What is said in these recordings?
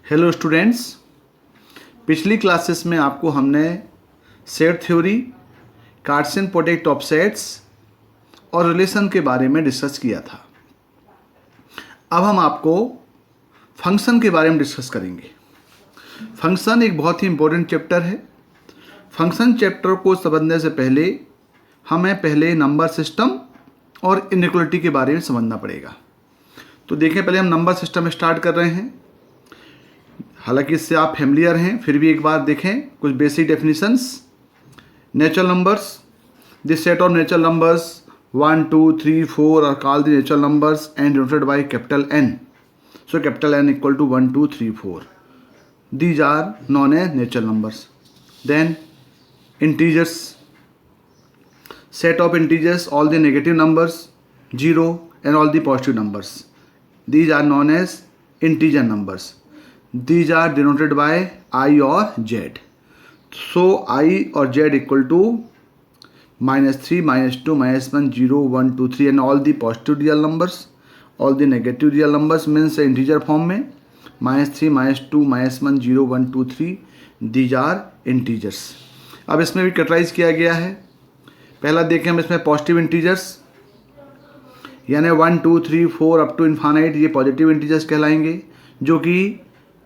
Hello students, पिछली classes में आपको हमने set theory, Cartesian product of sets और रिलेशन के बारे में डिस्कस किया था। अब हम आपको फंक्शन के बारे में डिस्कस करेंगे। फंक्शन एक बहुत ही इम्पोर्टेंट चैप्टर है। फंक्शन चैप्टर को समझने से पहले हमें पहले नंबर सिस्टम और इनइक्वालिटी के बारे में समझना पड़ेगा। तो देखें, पहले हम नंबर सिस्टम स्टार्ट कर रहे हैं। हालांकि इससे आप फैमिलियर हैं, फिर भी एक बार देखें कुछ basic definitions. Natural numbers, this set of natural numbers 1, 2, 3, 4 are called the natural numbers and denoted by capital N. So capital N equal to 1, 2, 3, 4. These are known as natural numbers. Then integers, set of integers, all the negative numbers, 0 and all the positive numbers. These are known as integer numbers. These are denoted by I or Z. So I or Z equal to -3, -2, -1, 0, 1, 2, 3 and all the positive real numbers. All the negative real numbers means integer form में -3, -2, -1, 0, 1, 2, 3. These are integers. अब इसमें भी categorise किया गया है। पहला देखें हम इसमें पॉजिटिव इंटीजर्स, यानी 1, 2, 3, 4 अप टू इन्फानाइट, ये पॉजिटिव इंटीजर्स कहलाएंगे, जो कि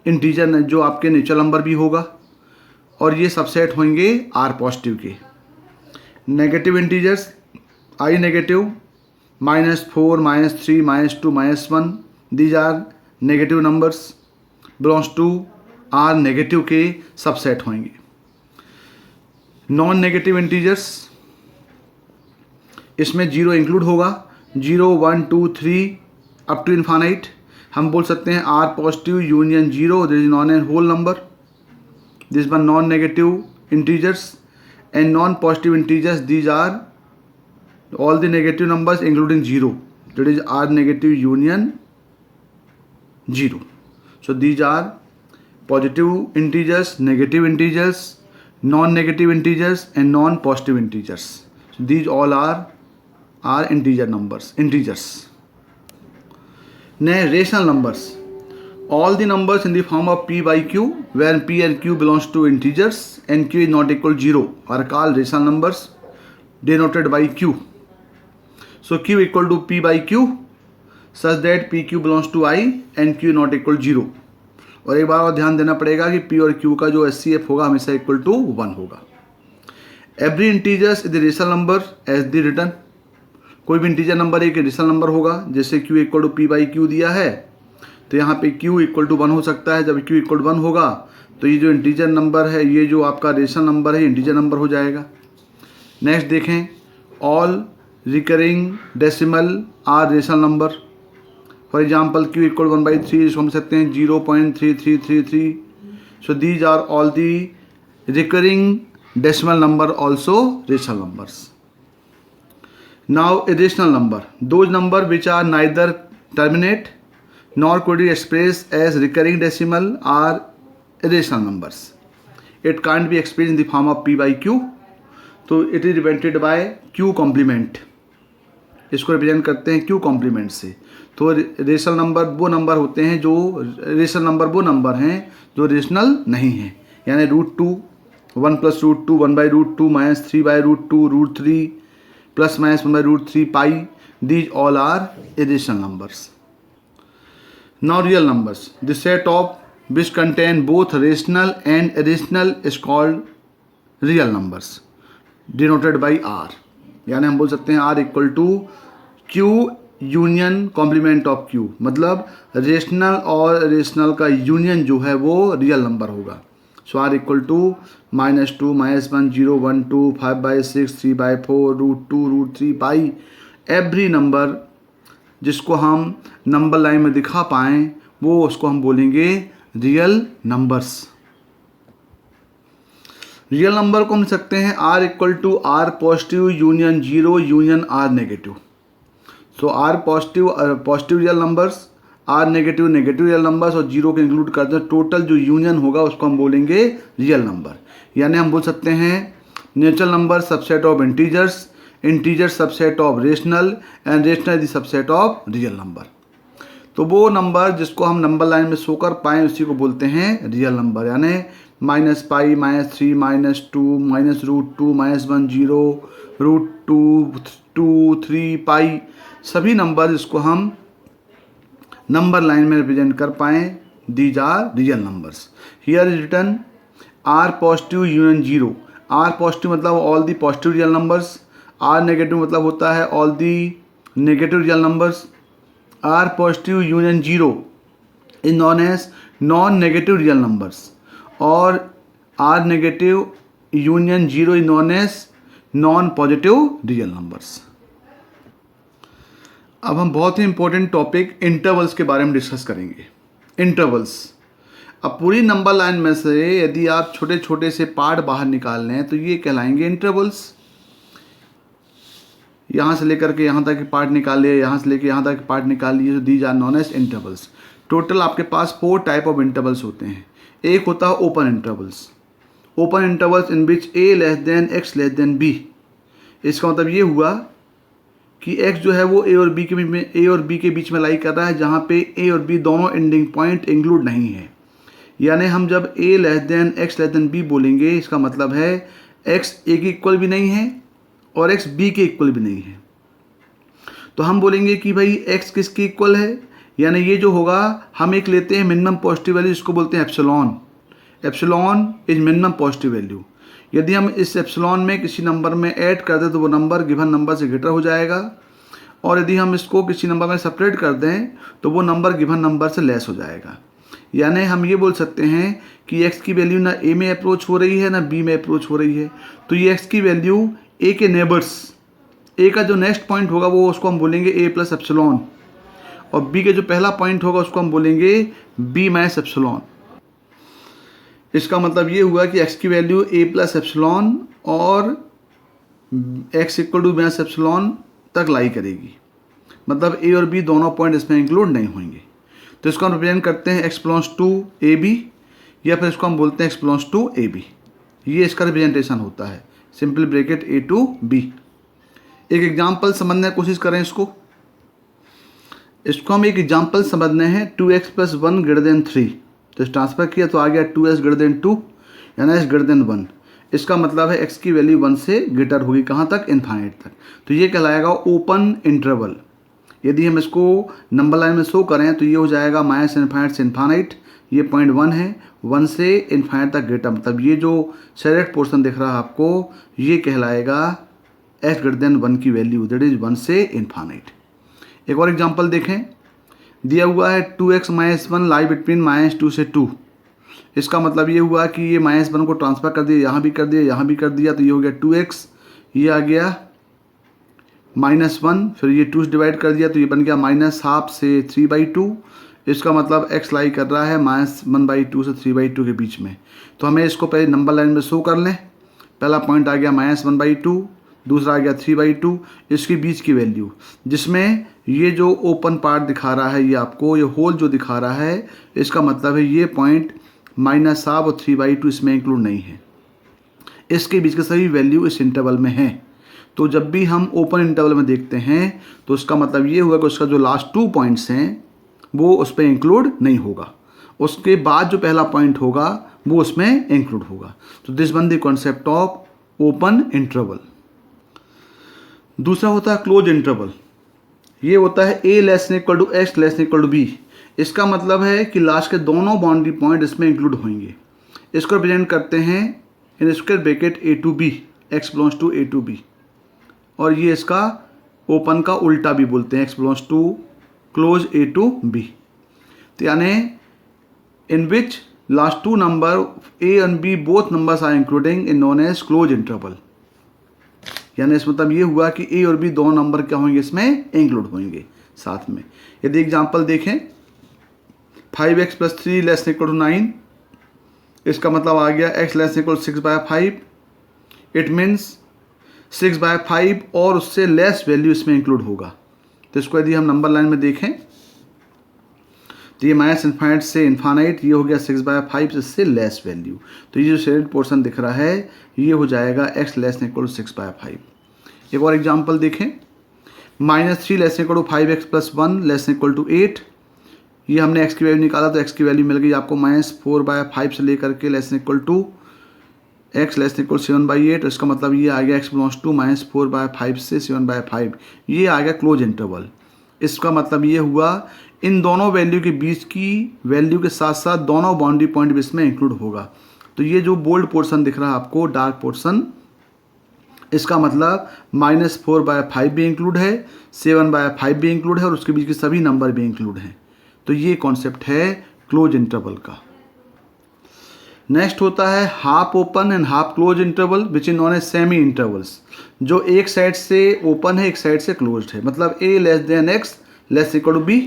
इंटीजर जो आपके नेचुरल नंबर भी होगा, और ये सबसेट होंगे आर पॉजिटिव के। Negative integers, I negative, -4, -3, -2, -1, these are negative numbers, belongs to R negative के सबसेट होंगे। नॉन नेगेटिव इंटीजर्स, इसमें 0 इंक्लूड होगा, 0, 1, 2, 3 अप टू इन्फानाइट। हम बोल सकते हैं R positive union 0, this is non an whole number, this one non negative integers and non positive integers, these are all the negative numbers including 0, that is R negative union 0. So these are positive integers, negative integers, non negative integers and non positive integers. So these all are integer numbers, integers. Now rational numbers, all the numbers in the form of p by q, where p and q belongs to integers and q is not equal to 0 are called rational numbers denoted by q. So q equal to p by q such that pq belongs to I and q not equal to 0. और एक बार और ध्यान देना पड़ेगा कि p और q का जो SCF होगा हमेशा इक्वल टू 1 होगा. Every integers is the rational number as the return, कोई भी इंटीजर नंबर एक रेशनल नंबर होगा। जैसे q equal to P by Q दिया है, तो यहाँ पे q इक्वल टू 1 हो सकता है। जब q इक्वल टू 1 होगा तो ये जो इंटीजर नंबर है, ये जो आपका रेशनल नंबर है, इंटीजर नंबर हो जाएगा। नेक्स्ट देखें, all recurring decimal are rational number. For example q equal 1/3 इसको हम सकते हैं 0.3333. So these are all the recurring decimal number, also rational numbers. Now irrational number, those number which are neither terminate nor could be expressed as recurring decimal are irrational numbers. It can't be expressed in the form of p by q, तो it is represented by q complement. इसको represent करते हैं q complement से। तो rational number वो number होते हैं जो रेशनल नंबर वो नंबर हैं जो रेशनल नहीं हैं, यानी √2, 1 + √2, 1/√2, -3 /√2, √3 ± 1/√3 pi. These all are irrational numbers. Now real numbers, the set of which contain both rational and irrational is called real numbers denoted by R. यानी हम बोल सकते हैं R equal to Q union complement of Q, मतलब rational और rational का union जो है वो रियल नंबर होगा। So R equal to -2, -1, 0, 1, 2, 5/6, 3/4, √2, √3 pi. Every number जिसको हम नंबर लाइन में दिखा पाएँ वो उसको हम बोलेंगे रियल नंबर्स। रियल नंबर को हम सकते हैं R equal to R positive union 0 union R negative. So R positive real numbers, R negative real numbers और 0 को इंक्लूड करते हैं, टोटल जो यूनियन होगा उसको हम बोलेंगे रियल नंबर। यानी हम बोल सकते हैं natural number subset of integers integer subset of rational and rational is the subset of real number. तो वो नंबर जिसको हम नंबर लाइन में शो कर पाएँ उसी को बोलते हैं रियल नंबर, यानी -π, -3, -2, -√2, -1, 0, √2, 2, 3, π, सभी नंबर जिसको हम नंबर लाइन में रिप्रेजेंट कर पाएँ, these are real numbers. Here is written R positive union 0। R positive मतलब all the positive real numbers, R negative मतलब होता है all the negative real numbers. R positive union 0 is known as non negative real numbers, और R negative union 0 is known as non positive real numbers. अब हम बहुत ही important topic intervals के बारे में डिस्कस करेंगे। इंटरवल्स, अब पूरी नंबर लाइन में से यदि आप छोटे छोटे से पार्ट बाहर निकाल लें तो ये कहलाएंगे इंटरवल्स। यहाँ से लेकर के यहाँ तक के पार्ट निकाल लिए, यहाँ से लेकर यहाँ तक के पार्ट निकाल लिए, तो these are known as intervals. Total आपके पास 4 टाइप ऑफ इंटरवल्स होते हैं। एक होता है open intervals. Open intervals in which a less than x less than b। इसका मतलब ये हुआ कि x जो है वो a और b के बीच में लाई कर रहा है, जहाँ पे a और b दोनों एंडिंग पॉइंट इंक्लूड नहीं है। यानी हम जब a less than x less than b बोलेंगे, इसका मतलब है x a के इक्वल भी नहीं है और x b के इक्वल भी नहीं है। तो हम बोलेंगे कि भाई x किसके इक्वल है, यानी ये जो होगा हम एक लेते हैं मिनिमम पॉजिटिव वैल्यू, इसको बोलते हैं epsilon. Epsilon is minimum positive value. यदि हम इस एप्सिलॉन में किसी नंबर में ऐड कर दें तो वो नंबर गिवन नंबर से ग्रेटर हो जाएगा, और यदि हम इसको किसी नंबर में सेपरेट कर दें तो वो नंबर गिवन नंबर से लेस हो जाएगा। यानी हम ये बोल सकते हैं कि x की वैल्यू ना a में अप्रोच हो रही है ना b में अप्रोच हो रही है। तो ये x की वैल्यू a के नेबर्स, a का जो नेक्स्ट पॉइंट होगा वो उसको हम बोलेंगे a प्लस एप्सिलॉन, और b के जो पहला पॉइंट होगा उसको हम बोलेंगे b माइनस एप्सिलॉन। इसका मतलब ये हुआ कि x की वैल्यू a प्लस एप्सिलॉन और x equal to minus epsilon तक लाई करेगी, मतलब a और b दोनों पॉइंट इसमें इंक्लूड नहीं होंगे। तो इसको हम रिप्रेजेंट करते हैं x बिलोंग्स टू ab, या फिर इसको हम बोलते हैं x बिलोंग्स टू ab। ये इसका रिप्रेजेंटेशन होता है, simple bracket a to b। एक एग्जाम्पल समझने की कोशिश करें इसको हम एक एग्जाम्पल समझने हैं। 2x प्लस 1 ग्रेटर देन 3, तो ट्रांसफर किया तो आ गया 2x ग्रेटर देन 2, यानी x ग्रेटर देन 1। इसका मतलब है x की वैल्यू 1 से ग्रेटर होगी, कहाँ तक, इन्फाइनाइट तक। तो ये कहलाएगा ओपन इंटरवल। यदि हम इसको नंबर लाइन में शो करें तो ये हो जाएगा माइनस इन्फाइनाइट से इन्फाइनाइट, ये पॉइंट 1 है, 1 से इन्फाइनाइट तक ग्रेटर, मतलब ये जो सेलेक्ट पोर्शन दिख रहा है आपको, ये कहलाएगा x ग्रेटर देन 1 की वैल्यू, दैट इज 1 से इन्फाइनाइट। एक और एग्जांपल देखें, दिया हुआ है 2x माइनस 1 लाई बिटवीन -2 से 2। इसका मतलब ये हुआ कि ये -1 को ट्रांसफर कर दिया, यहाँ भी कर दिया, यहाँ भी कर दिया, तो ये हो गया 2x, ये आ गया -1, फिर ये 2 से डिवाइड कर दिया तो ये बन गया -12 से 3/2। इसका मतलब x लाई कर रहा है -1/2 से 3/2 के बीच में। तो हमें इसको पहले नंबर लाइन में शो कर लें। पहला पॉइंट आ गया -1/2, दूसरा आ गया 3/2, इसके बीच की वैल्यू, जिसमें ये जो ओपन पार्ट दिखा रहा है, ये आपको ये होल जो दिखा रहा है, इसका मतलब है ये पॉइंट -12 और 3/2 इसमें इंक्लूड नहीं है। इसके बीच के सभी वैल्यू इस इंटरवल में है। तो जब भी हम ओपन इंटरवल में देखते हैं तो उसका मतलब ये हुआ कि उसका जो लास्ट 2 पॉइंट्स हैं वो उस पर इंक्लूड नहीं होगा, उसके बाद जो पहला पॉइंट होगा वो उसमें इंक्लूड होगा। तो this one the concept of open interval. दूसरा होता है क्लोज इंटरवल। ये होता है a less than equal to x less than equal to b। इसका मतलब है कि लास्ट के दोनों बाउंड्री पॉइंट इसमें इंक्लूड होंगे। इसको रिप्रेजेंट करते हैं in square bracket a to b, x belongs to a to b, और ये इसका ओपन का उल्टा भी बोलते हैं, x belongs to close a to b। तो यानी in which last 2 number a and b both numbers are including in known as close interval. यानी इस मतलब ये हुआ कि a और b दोनों नंबर क्या होंगे, इसमें इंक्लूड होंगे साथ में। यदि एग्जांपल देखें 5x plus 3 less than equal to 9, इसका मतलब आ गया x less than equal 6/5। It means 6/5 और उससे लेस वैल्यू इसमें इंक्लूड होगा। तो इसको यदि हम नंबर लाइन में देखें तो ये माइनस इन्फाइनाइट से इन्फाइनाइट, ये हो गया 6/5 इससे लेस वैल्यू। तो ये जो सेलेक्ट पोर्शन दिख रहा है ये हो जाएगा x less than equal to 6/5। एक और एग्जाम्पल देखें, -3 less equal to 5x + 1 less equal to 8। ये हमने x की वैल्यू निकाला तो x की वैल्यू मिल गई आपको -4/5 से लेकर के less equal to x less equal 7/8। इसका मतलब ये आ गया x बिलोंग्स टू -4/5 से 7/5, ये आ गया क्लोज इंटरवल। इसका मतलब ये हुआ इन दोनों वैल्यू के बीच की वैल्यू के साथ साथ दोनों बाउंड्री पॉइंट भी इसमें इंक्लूड होगा। तो ये जो बोल्ड पोर्शन दिख रहा है आपको, डार्क पोर्शन, इसका मतलब -4/5 भी इंक्लूड है, 7/5 भी इंक्लूड है और उसके बीच के सभी नंबर भी इंक्लूड हैं। तो ये कॉन्सेप्ट है क्लोज इंटरवल का। नेक्स्ट होता है half open and half close interval which is known as semi intervals, जो एक साइड से ओपन है एक साइड से क्लोज्ड है। मतलब a less than x less equal to b,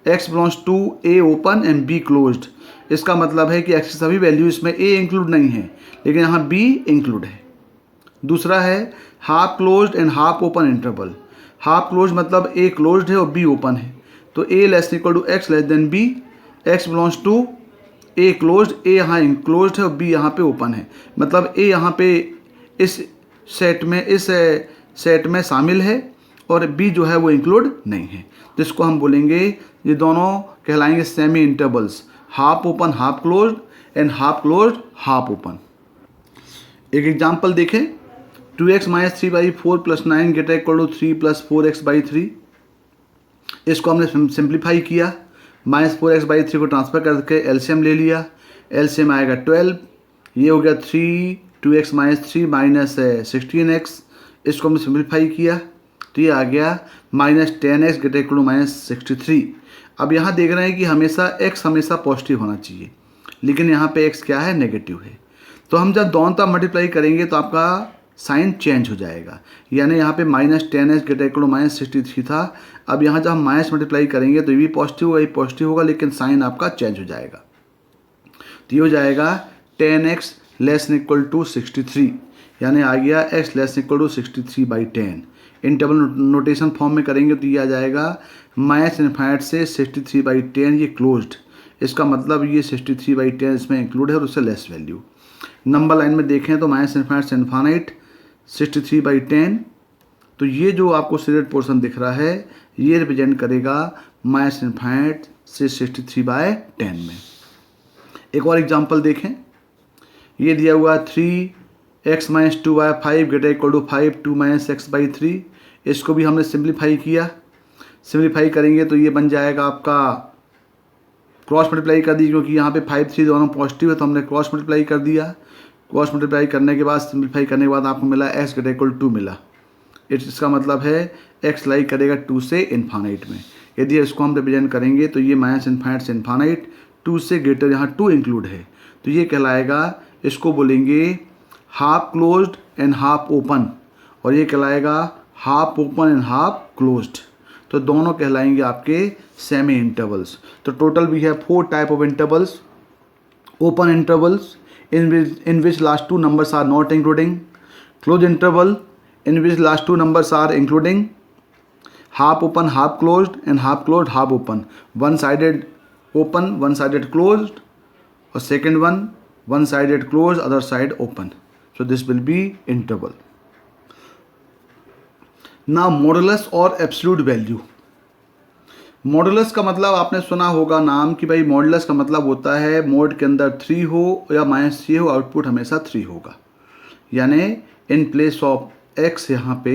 x belongs to a open and b closed. इसका मतलब है कि x की सभी वैल्यू इसमें a इंक्लूड नहीं है लेकिन यहाँ b इंक्लूड है। दूसरा है half closed and half open interval. Half close मतलब a क्लोज्ड है और b ओपन है। तो a less equal to x less than b, x belongs to a closed, a यहाँ इंक्लोज्ड है और बी यहाँ पे ओपन है। मतलब ए यहाँ पे इस सेट में शामिल है और बी जो है वो इंक्लूड नहीं है। जिसको हम बोलेंगे, ये दोनों कहलाएंगे semi intervals, half open half closed and half closed half open. एक एग्जांपल देखें, 2x - 3/4 + 9 > 3 + 4x/3। इसको हमने सिंप्लीफाई किया, -4x/3 को ट्रांसफर करके एलसीएम ले लिया, एलसीएम आएगा 12, ये हो गया 3 2x - 3 - 16x। इसको हमने सिंप्लीफाई किया तो ये आ गया -10x > -63। अब यहाँ देख रहे हैं कि हमेशा x हमेशा पॉजिटिव होना चाहिए, लेकिन यहाँ पे x क्या है, नेगेटिव है। तो हम जब दोनों तरफ मल्टीप्लाई करेंगे तो आपका साइन चेंज हो जाएगा। यानी यहाँ पे -10x > -63 था, अब यहाँ जब हम माइनस मल्टीप्लाई करेंगे तो ये भी पॉजिटिव होगा, ये पॉजिटिव होगा, लेकिन साइन आपका चेंज हो जाएगा। तो ये हो जाएगा 10x लेस इक्वल टू 63, यानी आ गया x less equal to 63/10। In table notation form में करेंगे तो ये आ जाएगा -∞ से 63/10, ये क्लोज्ड। इसका मतलब ये 63/10 इसमें इंक्लूड है और उससे लेस वैल्यू। नंबर लाइन में देखें तो -∞ से इन्फानाइट 63/10। तो ये जो आपको शेडेड पोर्शन दिख रहा है ये रिप्रेजेंट करेगा -∞ से 63/10 में। एक और एग्जांपल देखें, ये दिया हुआ 3x - 2/5 > 5 2 - x/3। इसको भी हमने सिंप्लीफाई किया, सिंप्लीफाई करेंगे तो ये बन जाएगा आपका, क्रॉस मल्टीप्लाई कर दी क्योंकि यहाँ पे 5 3 दोनों पॉजिटिव है तो हमने क्रॉस मल्टीप्लाई कर दिया। क्रॉस मल्टीप्लाई करने के बाद सिंप्लीफाई करने के बाद आपको मिला x > 2 मिला। इसका मतलब है x लाई करेगा 2 से इन्फानाइट में। यदि इसको हम रिप्रेजेंट करेंगे तो ये -∞ से इन्फानाइट, 2 से ग्रेटर, यहाँ 2 इंक्लूड है तो ये कहलाएगा, इसको बोलेंगे half closed and half open, और ये कहलाएगा half open and half closed. तो दोनों कहलाएंगे आपके सेमी इंटरवल्स। तो total we have 4 type of intervals. Open intervals in which last 2 numbers are not including, closed interval in which last 2 numbers are including, half open half closed and half closed half open, one sided open one sided closed, or second one sided closed other side open. So this will be interval. Now modulus or absolute value. Modulus का मतलब आपने सुना होगा नाम कि भाई modulus का मतलब होता है मोड के अंदर 3 हो या -3 हो, आउटपुट हमेशा 3 होगा। यानी इन प्लेस ऑफ x यहाँ पे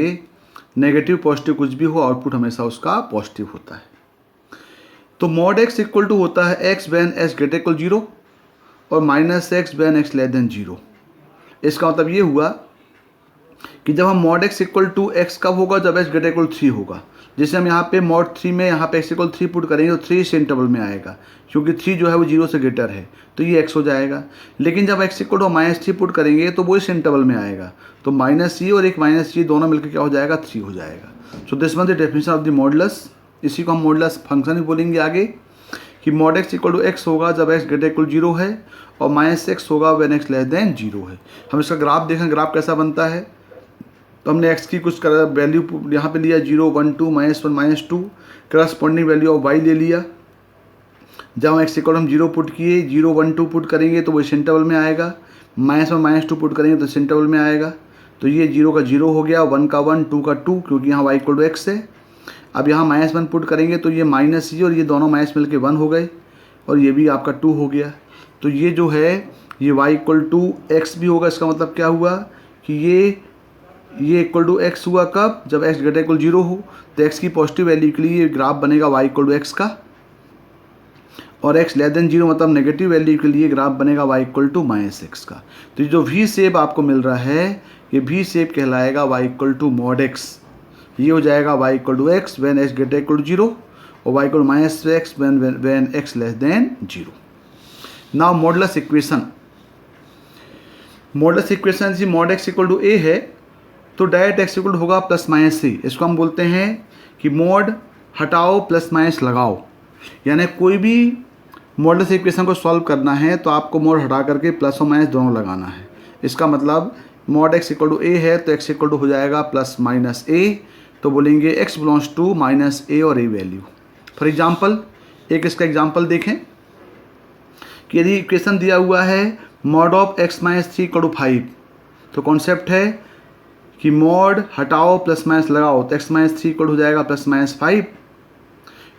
नेगेटिव पॉजिटिव कुछ भी हो, आउटपुट हमेशा उसका पॉजिटिव होता है। तो mod x इक्वल टू होता है x when x > 0 और -x when x < 0। इसका मतलब ये हुआ कि जब हम mod x equal to x कब होगा, जब x > 3 होगा। जैसे हम यहाँ पे mod 3 में यहाँ पे x = 3 पुट करेंगे तो 3 इस इंटरवल में आएगा, क्योंकि 3 जो है वो 0 से ग्रेटर है तो ये x हो जाएगा। लेकिन जब x = -3 पुट करेंगे तो वो इस इंटरवल में आएगा, तो -3 और एक -3 दोनों मिलकर क्या हो जाएगा, 3 हो जाएगा। So this one the definition of the modulus. इसी को हम मॉडुलस फंक्शन भी बोलेंगे आगे, कि mod x = x होगा जब x > 0 है और -x होगा when x < 0 है। हम इसका ग्राफ देखें, ग्राफ कैसा बनता है। तो हमने x की कुछ वैल्यू यहाँ पे लिया 0 1 2 -1 -2, करस्पॉन्डिंग वैल्यू ऑफ y ले लिया। जब हम x = हम 0 पुट किए, 0 1 2 पुट करेंगे तो वो इस इंटरवल में आएगा, -1 -2 पुट करेंगे तो इस इंटरवल में आएगा। तो ये 0 का 0 हो गया, 1 का 1, 2 का 2, क्योंकि यहाँ y इक्वल टू एक्स है। अब यहाँ -1 पुट करेंगे तो ये माइनस ये और ये दोनों माइनस मिलके 1 हो गए, और ये भी आपका 2 हो गया। तो ये जो है ये y इक्वल टू एक्स भी होगा। इसका मतलब क्या हुआ कि ये इक्वल टू एक्स हुआ कब, जब x ग्रेटर इक्वल 0 हो। तो x की पॉजिटिव वैल्यू के लिए ये ग्राफ बनेगा y इक्वल टू एक्स का, और x लेस देन 0 मतलब नेगेटिव वैल्यू के लिए ग्राफ बनेगा y इक्वल टू -x का। तो ये जो v शेप आपको मिल रहा है ये v शेप कहलाएगा y equal to mod x। ये हो जाएगा y equal to x when x greater equal to 0 और y equal to -x when x less than 0। Now modulus equation, modulus equation जी mod x equal to a है तो direct x equal होगा plus minus c। इसको हम बोलते हैं कि मॉड हटाओ प्लस माइनस लगाओ, यानी कोई भी मॉडुलस इक्वेशन को सॉल्व करना है तो आपको मॉड हटा करके प्लस और माइनस दोनों लगाना है। इसका मतलब mod x equal to a है तो x इक्वल टू हो जाएगा प्लस माइनस a, तो बोलेंगे x belongs to minus a और a वैल्यू। फॉर एग्जांपल एक इसका एग्जांपल देखें कि यदि इक्वेशन दिया हुआ है mod of x minus 3 equal to 5, तो कॉन्सेप्ट है कि मॉड हटाओ प्लस माइनस लगाओ, तो x माइनस 3 इक्वल हो जाएगा प्लस माइनस 5।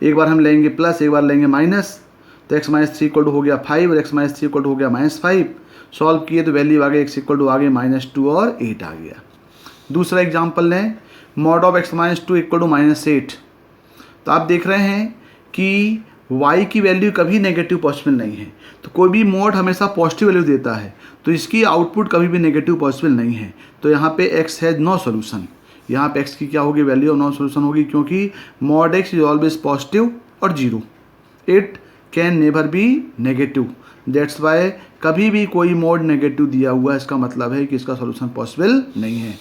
एक बार हम लेंगे प्लस, एक बार लेंगे माइनस, तो x माइनस 3 इक्वल हो गया 5 और x माइनस 3 इक्वल हो गया -5। सॉल्व किए तो वैल्यू आ गई x इक्वल टू आ गई -2 और 8 आ गया। दूसरा एग्जांपल लें mod of x minus 2 equal to -8। तो आप देख रहे हैं कि y की वैल्यू कभी नेगेटिव पॉसिबल नहीं है, तो कोई भी मॉड हमेशा पॉजिटिव वैल्यू देता है, तो इसकी आउटपुट कभी भी नेगेटिव पॉसिबल नहीं है। तो यहाँ पे x हैज़ नो सोल्यूशन, यहाँ पे x की क्या होगी वैल्यू, नो सोल्यूशन होगी, क्योंकि mod x is always positive और 0, it can never be negative. That's why कभी भी कोई मॉड नेगेटिव दिया हुआ है इसका मतलब है कि इसका सोल्यूशन पॉसिबल नहीं है।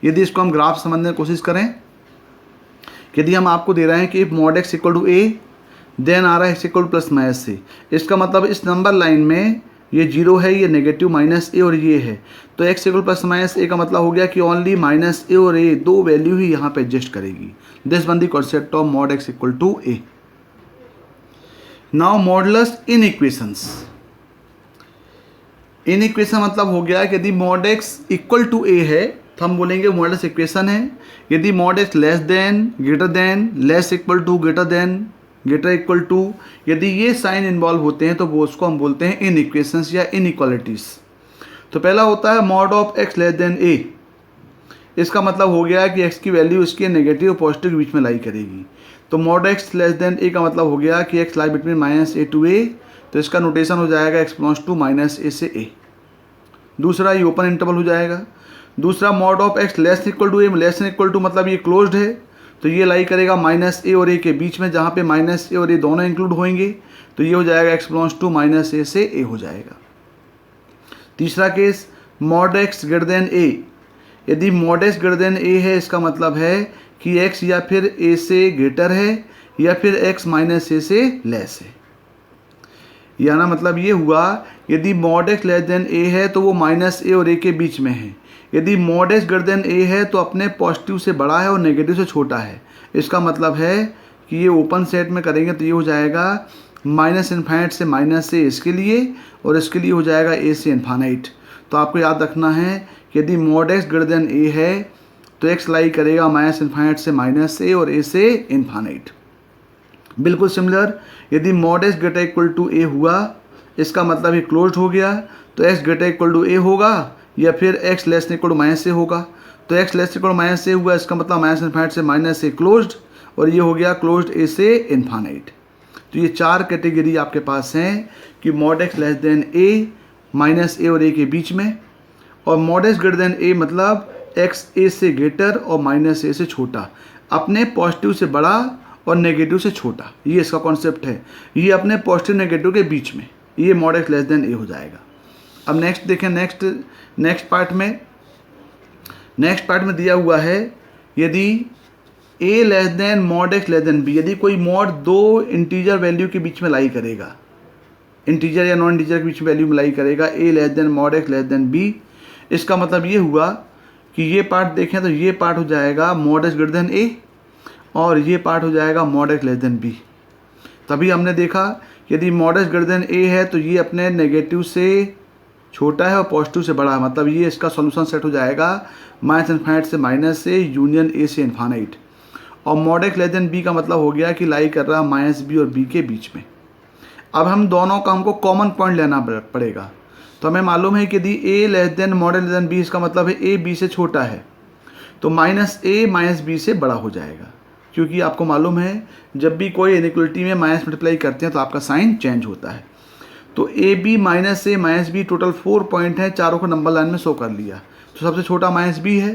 यदि इसको हम ग्राफ समझने की कोशिश करें, यदि हम आपको दे रहे हैं कि mod x equal to a then आ रहा है x इक्वल प्लस माइनस से, इसका मतलब इस नंबर लाइन में ये 0 है, ये नेगेटिव माइनस a और ये है, तो x equal plus minus a का मतलब हो गया कि ओनली माइनस a और a दो वैल्यू ही यहाँ पे एडजस्ट करेगी। This one the concept of mod x equal to a। Now modulus in equations, in equation मतलब हो गया कि यदि mod x equal to a है तो हम बोलेंगे मॉडुलस इक्वेशन है। यदि mod x less than, greater than, less equal to, greater then, greater equal to, यदि ये साइन इन्वॉल्व होते हैं तो वो उसको हम बोलते हैं इन इक्वेशंस या इनइक्वालिटीज। तो पहला होता है mod of x less than a। इसका मतलब हो गया कि x की वैल्यू इसके नेगेटिव और पॉजिटिव के बीच में लाई करेगी। तो mod x less than a का मतलब हो गया कि x lie between -a to a, तो इसका नोटेशन हो जाएगा x बिलोंग्स टू -a से a। दूसरा ये ओपन इंटरवल हो जाएगा। दूसरा mod of x less equal to a, less equal to मतलब ये क्लोज्ड है, तो ये लाई करेगा -a और a के बीच में, जहाँ पे -a और a दोनों इंक्लूड होंगे, तो ये हो जाएगा x बिलोंग्स टू -a से a हो जाएगा। तीसरा case mod x greater than a। यदि mod x greater than a है इसका मतलब है कि x या फिर a से ग्रेटर है या फिर x -a से लेस है। याना मतलब ये हुआ यदि mod x less than a है तो वो -a और a के बीच में है। यदि mod x greater than a है तो अपने पॉजिटिव से बड़ा है और नेगेटिव से छोटा है। इसका मतलब है कि ये ओपन सेट में करेंगे तो ये हो जाएगा -∞ से -a इसके लिए, और इसके लिए हो जाएगा a से इन्फानाइट। तो आपको याद रखना है कि यदि mod x greater than a है तो x लाई करेगा -∞ से -a और a से इन्फानाइट। बिल्कुल सिमिलर यदि mod x greater equal to a हुआ, इसका मतलब ये क्लोज्ड हो गया, तो x greater equal to a होगा या फिर x less equal to -a होगा। तो x less equal to -a हुआ, इसका मतलब -∞ से -a क्लोज्ड, और ये हो गया क्लोज्ड a से इन्फानाइट। तो ये चार कैटेगरी आपके पास हैं कि mod x less than a, -a और a के बीच में, और mod x greater than a मतलब x a से ग्रेटर और -a से छोटा, अपने पॉजिटिव से बड़ा और नेगेटिव से छोटा। ये इसका कॉन्सेप्ट है, ये अपने पॉजिटिव नेगेटिव के बीच में, ये mod x less than a हो जाएगा। अब नेक्स्ट देखें, नेक्स्ट पार्ट में दिया हुआ है यदि a less than mod x less than b, यदि कोई मॉड दो इंटीजर वैल्यू के बीच में लाई करेगा, इंटीजर या नॉन इंटीजर के बीच में वैल्यू में लाई करेगा, a less than mod x less than b, इसका मतलब ये हुआ कि ये पार्ट देखें तो ये पार्ट हो जाएगा mod x greater than a और ये पार्ट हो जाएगा mod x less than b। तभी हमने देखा यदि mod x greater than a है तो ये अपने नेगेटिव से छोटा है और पॉजिटिव से बड़ा है, मतलब ये इसका सॉल्यूशन सेट हो जाएगा माइनस इनफाइनाइट से माइनस से यूनियन ए से इनफाइनाइट। और mod x less than b का मतलब हो गया कि लाई कर रहा है माइनस बी और बी के बीच में। अब हम दोनों का हमको कॉमन पॉइंट लेना पड़ेगा। तो हमें मालूम है कि यदि a less than mod x less than b, इसका मतलब है ए बी से छोटा है, तो माइनस ए माइनस बी से बड़ा हो जाएगा, क्योंकि आपको मालूम है जब भी कोई इनइक्वलिटी में माइनस मल्टीप्लाई करते हैं तो आपका साइन चेंज होता है। तो a b minus a minus b total 4 point है, चारों को नंबर लाइन में शो कर लिया। तो सबसे छोटा माइनस बी है,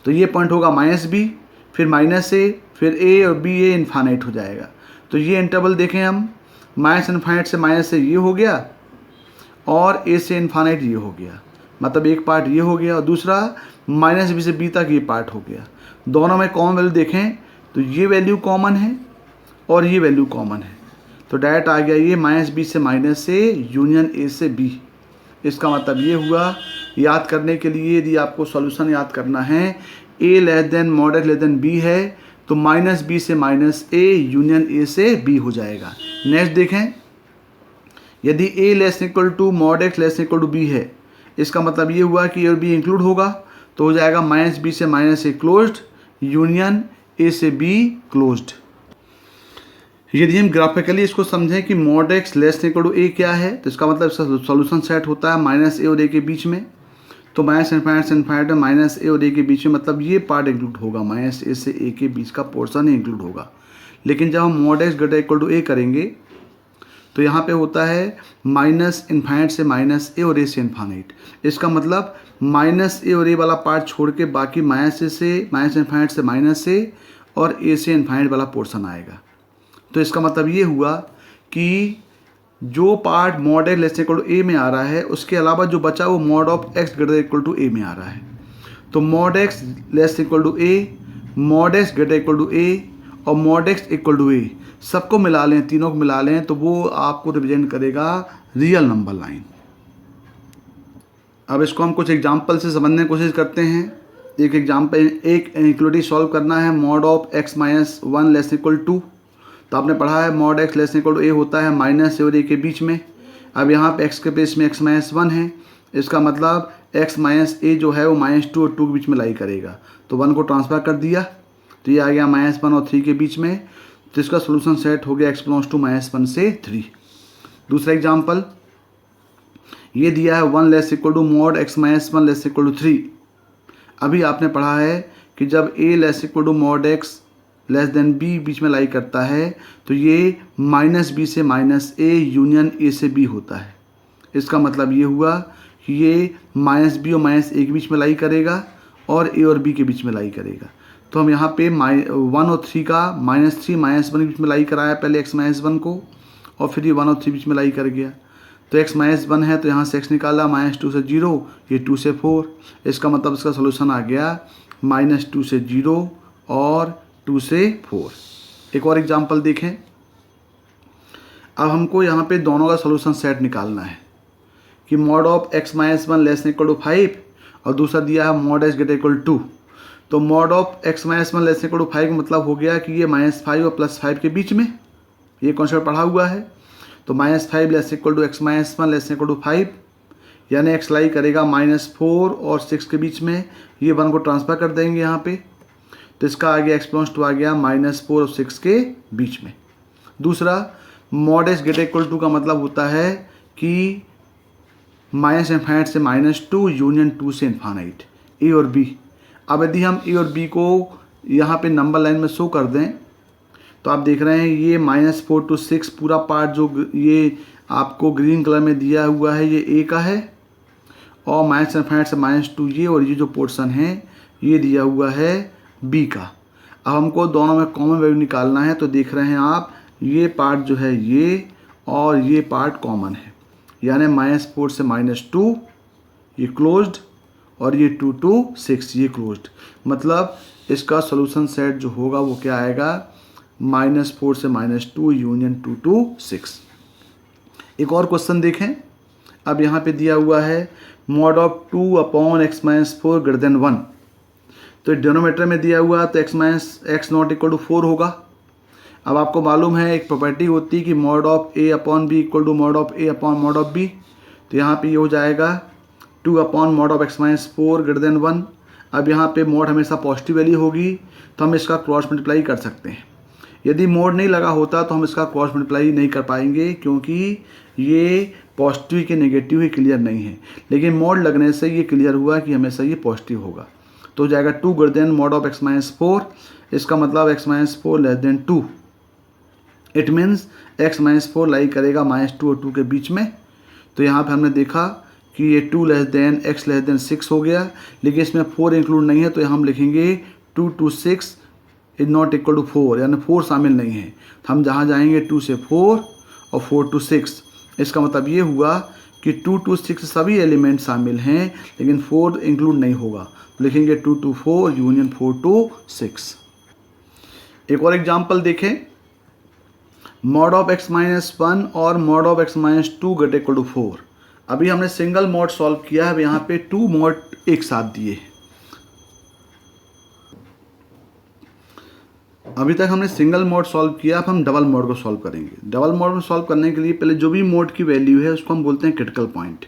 तो ये पॉइंट होगा माइनस बी, फिर माइनस ए, फिर ए और बी, ए इन्फानाइट हो जाएगा। तो ये इंटरवल देखें हम, माइनस इन्फानाइट से माइनस से ये हो गया और ए से इन्फानाइट ये हो गया, मतलब एक पार्ट ये हो गया और दूसरा माइनस बी से बी तक ये पार्ट हो गया। दोनों में कॉमन वैल्यू देखें तो ये वैल्यू कॉमन है और ये वैल्यू कॉमन है, तो डायरेक्ट आ गया ये माइनस बी से माइनस से यूनियन ए से बी। इसका मतलब ये हुआ, याद करने के लिए यदि आपको सॉल्यूशन याद करना है, a less than mod x less than b है तो माइनस बी से माइनस ए यूनियन ए से बी हो जाएगा। नेक्स्ट देखें, यदि a less equal to mod x less equal to b है, इसका मतलब ये हुआ कि ए और बी इंक्लूड होगा, तो हो जाएगा माइनस बी से minus a closed union a से बी क्लोज्ड। यदि हम ग्राफिकली इसको समझें कि mod x less equal to a क्या है, तो इसका मतलब इसका सॉल्यूशन सेट होता है माइनस ए और ए के बीच में। तो माइनस इनफाइनाइट से इनफाइनाइट में माइनस ए और ए के बीच में, मतलब ये पार्ट इंक्लूड होगा, माइनस ए से ए के बीच का पोर्शन ही इंक्लूड होगा। लेकिन जब हम mod x greater equal to a करेंगे तो यहाँ पे होता है माइनस इनफाइनाइट से माइनस ए और ए से इनफाइनाइट। इसका मतलब माइनस ए और ए वाला पार्ट छोड़ के बाकी माइनस ए से माइनस इनफाइनाइट से माइनस ए और ए से इनफाइनाइट वाला पोर्शन आएगा। तो इसका मतलब ये हुआ कि जो part mod x less equal to a में आ रहा है उसके अलावा जो बचा वो mod of x greater equal to a में आ रहा है। तो mod x less equal to a, mod x greater equal to a और mod x equal to a, सबको मिला लें, तीनों को मिला लें तो वो आपको रिप्रेजेंट करेगा रियल नंबर लाइन। अब इसको हम कुछ एग्जाम्पल से समझने की कोशिश करते हैं। एक एग्जाम्पल, एक इनइक्वालिटी सॉल्व करना है, mod of x minus one less equal to. तो आपने पढ़ा है mod x less equal to a होता है माइनस ए और ए के बीच में। अब यहाँ पे एक्स के प्लेस में एक्स माइनस वन है, इसका मतलब एक्स माइनस ए जो है वो माइनस टू और टू के बीच में लाई करेगा, तो वन को ट्रांसफर कर दिया तो ये आ गया माइनस वन और थ्री के बीच में। तो इसका सोल्यूशन सेट हो गया x belongs to minus one से थ्री। दूसरा एग्जाम्पल ये दिया है one less equal to mod x minus one less equal to three. अभी आपने पढ़ा है कि जब a less equal to mod x less than b बीच में लाई करता है तो ये माइनस बी से माइनस ए यूनियन ए से बी होता है। इसका मतलब ये हुआ कि ये माइनस बी और माइनस ए के बीच में लाई करेगा और ए और बी के बीच में लाई करेगा। तो हम यहाँ पे वन और थ्री का माइनस थ्री माइनस वन के बीच में लाई कराया पहले एक्स माइनस वन को, और फिर ये वन और थ्री बीच में लाई कर गया। तो एक्स माइनस वन है तो यहाँ से एक्स निकाला, माइनस टू से जीरो, ये टू से फोर। इसका मतलब इसका सोल्यूशन आ गया माइनस टू से जीरो और टू से फोर। एक और एग्जाम्पल देखें। अब हमको यहाँ पे दोनों का सोल्यूशन सेट निकालना है कि mod of x minus one less equal to five और दूसरा दिया है mod x greater equal to. तो mod of x minus one less equal to five का मतलब हो गया कि ये माइनस फाइव और प्लस फाइव के बीच में, ये कॉन्सेप्ट पढ़ा हुआ है। तो minus five less equal to x minus one less equal to five, यानी एक्स लाई करेगा माइनस फोर और सिक्स के बीच में, ये वन को ट्रांसफर कर देंगे यहाँ पे, तो इसका आ गया एक्स बिलोंग्स टू आ गया माइनस फोर और सिक्स के बीच में। दूसरा mod x greater equal to का मतलब होता है कि माइनस इनफाइनाइट से माइनस टू यूनियन टू से इनफाइनाइट, ए और बी। अब यदि हम ए और बी को यहाँ पे नंबर लाइन में शो कर दें तो आप देख रहे हैं ये माइनस फोर टू सिक्स पूरा पार्ट जो ये आपको ग्रीन कलर में दिया हुआ है ये ए का है, और माइनस इनफाइनाइट से माइनस टू ये, और ये जो पोर्शन है ये दिया हुआ है बी का। अब हमको दोनों में कॉमन वैल्यू निकालना है, तो देख रहे हैं आप ये पार्ट जो है ये और ये पार्ट कॉमन है, यानी माइनस फोर से माइनस टू ये क्लोज्ड और ये टू टू सिक्स ये क्लोज्ड। मतलब इसका सोल्यूशन सेट जो होगा वो क्या आएगा, माइनस फोर से minus two union two to six. एक और क्वेश्चन देखें। अब यहाँ पे दिया हुआ है mod of two upon x minus four greater than one. तो डिनोमिनेटर में दिया हुआ तो x minus x not equal to four होगा। अब आपको मालूम है एक प्रॉपर्टी होती है कि mod of a upon b equal to mod of a upon mod of b. तो यहाँ पे ये हो जाएगा 2 upon mod of x minus 4 greater than 1। अब यहाँ पे मॉड हमेशा पॉजिटिव वैल्यू होगी तो हम इसका क्रॉस मल्टीप्लाई कर सकते हैं। यदि मोड नहीं लगा होता तो हम इसका क्रॉस मल्टीप्लाई नहीं कर पाएंगे, क्योंकि ये पॉजिटिव के नेगेटिव ही क्लियर नहीं है। लेकिन मोड लगने से ये क्लियर हुआ कि हमेशा ये पॉजिटिव होगा। तो हो जाएगा 2 greater than mod of x minus 4। इसका मतलब x minus 4 less than 2। It means x minus 4 लाई करेगा -2 और 2 के बीच में। तो यहाँ पे हमने देखा कि ये 2 less than x less then 6 हो गया, लेकिन इसमें 4 इंक्लूड नहीं है। तो हम लिखेंगे 2 to 6 is not equal to 4, यानी 4 शामिल नहीं है। तो हम जहाँ जाएंगे 2 से 4 और 4 to 6। इसका मतलब ये हुआ कि 2 to 6 सभी एलिमेंट शामिल हैं, लेकिन 4 इंक्लूड नहीं होगा। तो लिखेंगे 2 to 4 यूनियन 4 to 6। एक और एग्जाम्पल देखें, मॉड ऑफ x माइनस 1 और mod of x minus 2 greater equal to 4। अभी हमने सिंगल मॉड सॉल्व किया है, यहाँ पे 2 मॉड एक साथ दिए। अभी तक हमने सिंगल मोड सॉल्व किया, अब हम डबल मोड को सॉल्व करेंगे। डबल मोड में सॉल्व करने के लिए पहले जो भी मोड की वैल्यू है उसको हम बोलते हैं क्रिटिकल पॉइंट।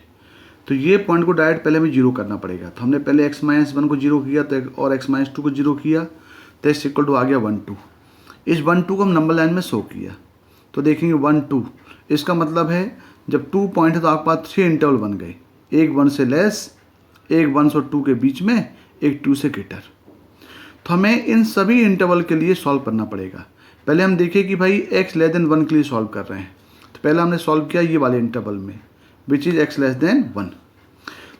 तो ये पॉइंट को डायरेक्ट पहले हमें जीरो करना पड़ेगा। तो हमने पहले x माइनस 1 को जीरो किया तो और x माइनस 2 को जीरो किया, तो x इक्वल टू आ गया 1 2। इस 1 2 को हम नंबर लाइन में शो किया, तो देखेंगे 1 2। इसका मतलब है जब 2 पॉइंट है तो आपके पास 3 इंटरवल बन गए, एक 1 से लेस, एक 1 और 2 के बीच में, एक 2 से ग्रेटर। तो हमें इन सभी इंटरवल के लिए सॉल्व करना पड़ेगा। पहले हम देखें कि भाई x लेस देन 1 के लिए सॉल्व कर रहे हैं, तो पहले हमने सॉल्व किया ये वाले इंटरवल में, which is x less then 1।